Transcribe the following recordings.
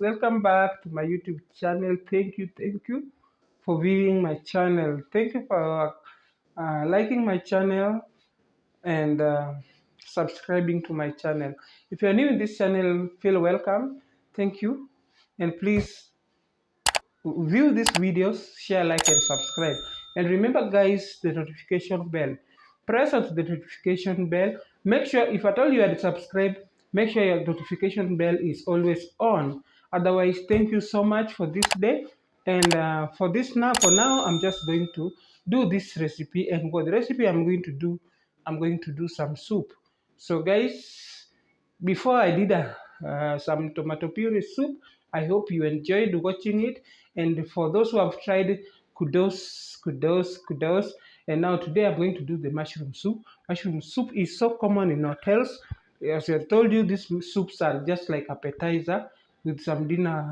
welcome back to my YouTube channel. Thank you for viewing my channel. Thank you for liking my channel and subscribing to my channel. If you are new in this channel, feel welcome. Thank you, and please view these videos, share, like, and subscribe. And remember, guys, the notification bell. Press on the notification bell. Make sure, if at all you are subscribed, make sure your notification bell is always on. Otherwise, thank you so much for this day. And for now, I'm just going to do this recipe. And what the recipe I'm going to do some soup. So, guys, before I did some tomato puree soup, I hope you enjoyed watching it. And for those who have tried, kudos. And now today I'm going to do the mushroom soup. Mushroom soup is so common in hotels. As I told you, these soups are just like appetizer with some dinner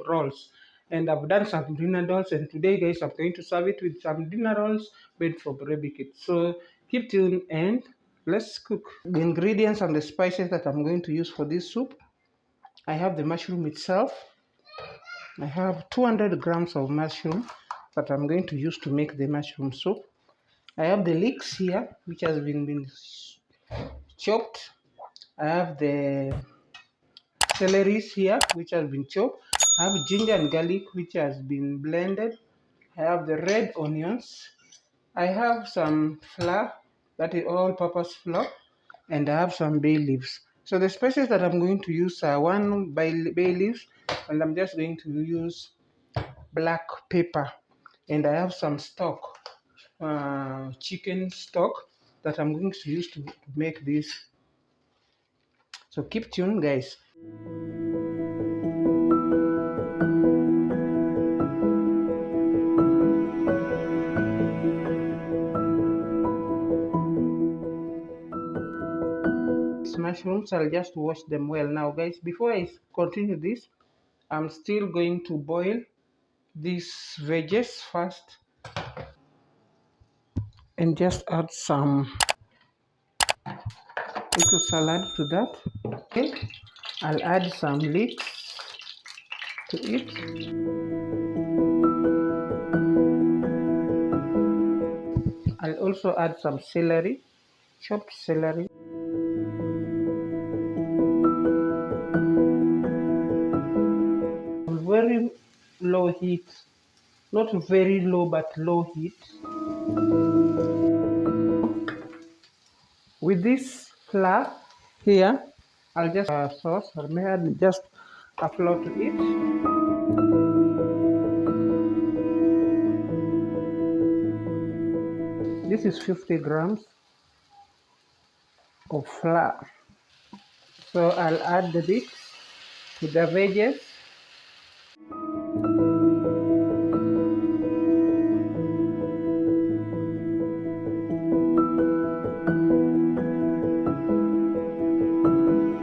rolls. And I've done some dinner rolls, and today, guys, I'm going to serve it with some dinner rolls made from baby kit. So keep tuned and let's cook. The ingredients and the spices that I'm going to use for this soup: I have the mushroom itself. I have 200 grams of mushroom that I'm going to use to make the mushroom soup. I have the leeks here, which has been chopped. I have the celery here, which has been chopped. I have ginger and garlic, which has been blended. I have the red onions. I have some flour, that is all-purpose flour, and I have some bay leaves. So the spices that I'm going to use are one bay leaves, and I'm just going to use black pepper, and I have some stock, chicken stock, that I'm going to use to make this. So keep tuned, guys. Mushrooms, I'll just wash them well. Now, guys, before I continue this, I'm still going to boil these veggies first and just add some little salad to that. Okay, I'll add some leeks to it. I'll also add some celery, chopped celery. Very low heat, not very low but low heat. With this flour here, I'll just sauce, or may add just a flour to it. This is 50 grams of flour. So I'll add the bits to the veggies.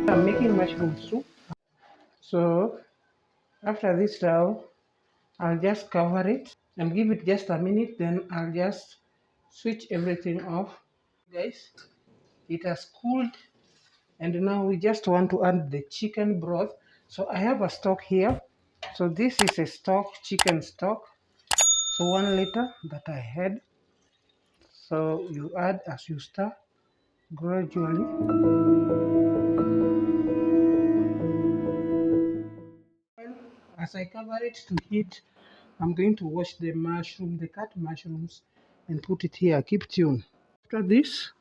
I'm making mushroom soup. So after this now, I'll just cover it and give it just a minute, then I'll just switch everything off. Guys, it has cooled, and now we just want to add the chicken broth. So I have a stock here. So this is a stock, chicken stock, so 1 liter that I had. So you add as you stir gradually. As I cover it to heat, I'm going to wash the mushroom, the cut mushrooms, and put it here. Keep tuned. After this,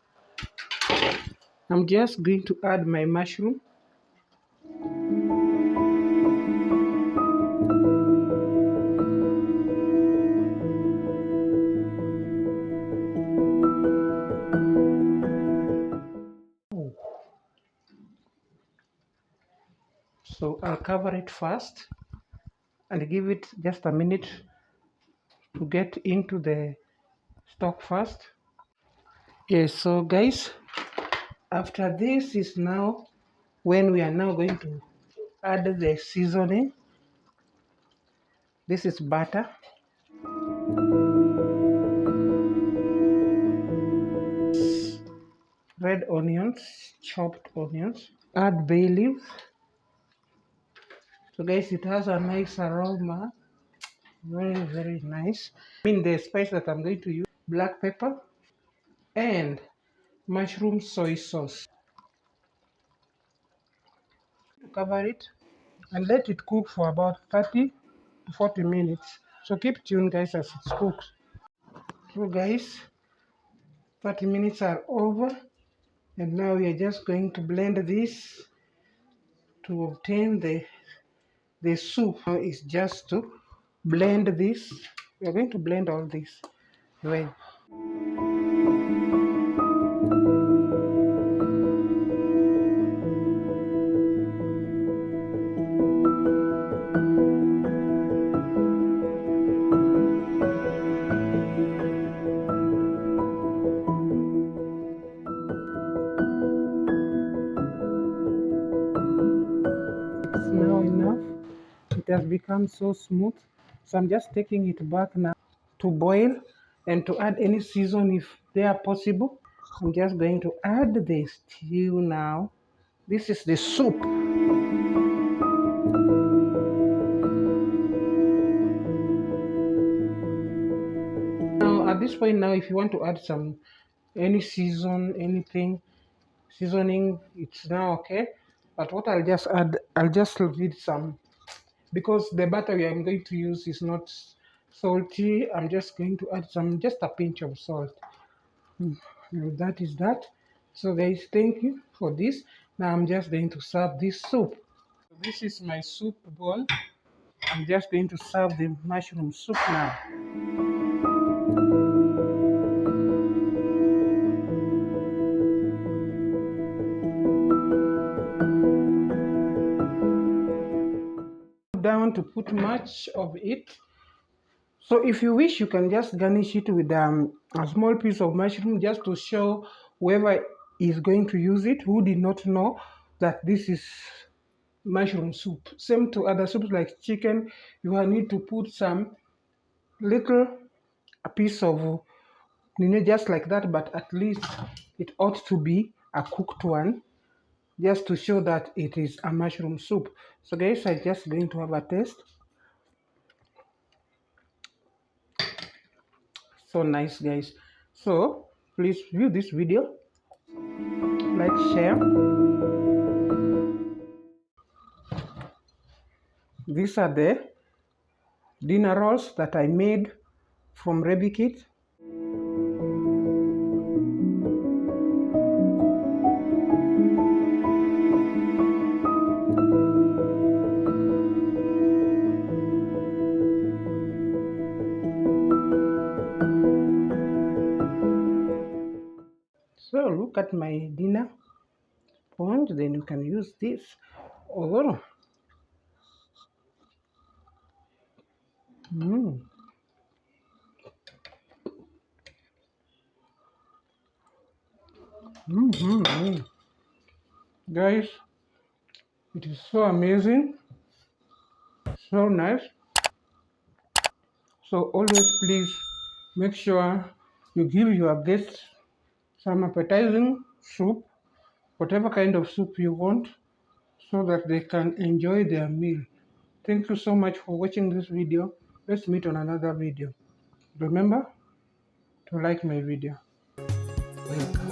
I'm just going to add my mushroom. So I'll cover it first and give it just a minute to get into the stock first. Yes, so guys, after this is now when we are now going to add the seasoning. This is butter. Red onions, chopped onions. Add bay leaf. So guys, it has a nice aroma, very nice. I mean the spice that I'm going to use, black pepper and mushroom soy sauce. Cover it and let it cook for about 30 to 40 minutes. So keep tuned guys as it cooks. So guys, 30 minutes are over and now we are just going to blend this to obtain the soup. Now is just to blend this. We are going to blend all this well. It's now enough. It has become so smooth. So I'm just taking it back now to boil and to add any season if they are possible. I'm just going to add the stew now. This is the soup. Now at this point now, if you want to add some any anything seasoning, it's now okay. But what I'll just add, I'll just leave some, because the butter I'm going to use is not salty. I'm just going to add just a pinch of salt. That is that. So guys, thank you for this. Now I'm just going to serve this soup. This is my soup bowl. I'm just going to serve the mushroom soup now. Down to put much of it. So if you wish, you can just garnish it with a small piece of mushroom, just to show whoever is going to use it who did not know that this is mushroom soup. Same to other soups like chicken, you will need to put some little a piece of just like that, but at least it ought to be a cooked one, just to show that it is a mushroom soup. So guys, I'm just going to have a taste. So nice guys. So please view this video, like, share. These are the dinner rolls that I made from Rabbit Kit. So look at my dinner sponge, then you can use this. Oh, mm. Guys, it is so amazing, so nice. So always please make sure you give your guests some appetizing soup, whatever kind of soup you want, so that they can enjoy their meal. Thank you so much for watching this video. Let's meet on another video. Remember to like my video. Welcome.